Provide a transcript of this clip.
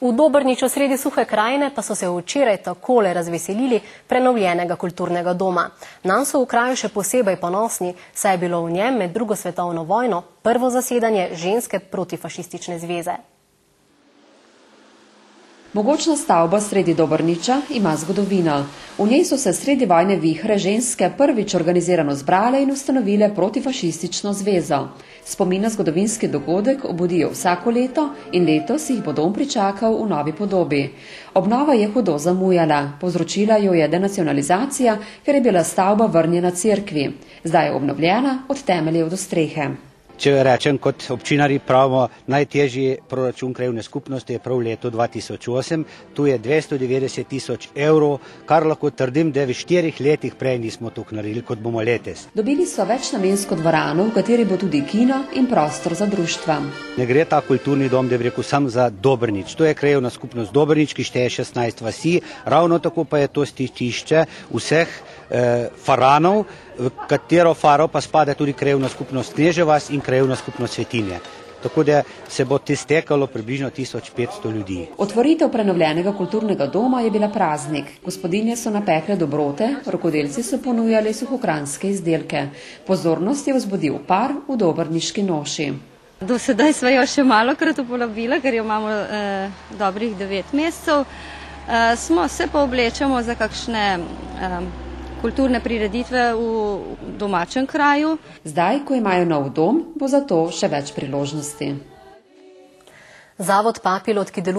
V Dobrniču sredi Suhe krajine pa so se včeraj takole razveselili prenovljenega kulturnega doma. Nam so v kraju še posebej ponosni, saj je bilo v njem med drugo svetovno vojno prvo zasedanje ženske protifašistične zveze. Mogočna stavba sredi Dobrniča ima zgodovino. V njej so se sredi vojne vihre ženske prvič organizirano zbrale in ustanovile protifašistično zvezo. Spomin na zgodovinski dogodek obudijo vsako leto in letos jih bo dom pričakal v novi podobi. Obnova je hudo zamujala, povzročila jo je denacionalizacija, ker je bila stavba vrnjena cerkvi. Zdaj je obnovljena od temeljev do strehe. Če rečem, kot občinari pravimo, najtežji proračun krajevne skupnosti je prav leto 2008. Tu je 290 tisoč evrov, kar lahko trdim, da v 4 letih prej nismo tukaj naredili, kot bomo letos. Dobili so večnamensko dvorano, v kateri bo tudi kino in prostor za društva. Ne gre ta kulturni dom, da bi rekel, sam za Dobrnič. To je krajevna skupnost Dobrnič, ki šteje 16 vasi, ravno tako pa je to stičišče vseh faranov, v katero faro pa spada tudi krajevna skupnost Kneževas in krajevna skupnost Svetinje. Tako da se bo te stekalo približno 1500 ljudi. Otvoritev prenovljenega kulturnega doma je bila praznik. Gospodinje so napekle dobrote, rokodelci so ponujali suhokranjske izdelke. Pozornost je vzbudil par v dobrniški noši. Do sedaj sva jo še malokrat uporabila, ker jo imamo dobrih 9 mesecev. Se pa oblečemo za kakšne kulturne prireditve v domačem kraju. Zdaj, ko imajo nov dom, bo za to še več priložnosti. Zavod Papilot, ki deluje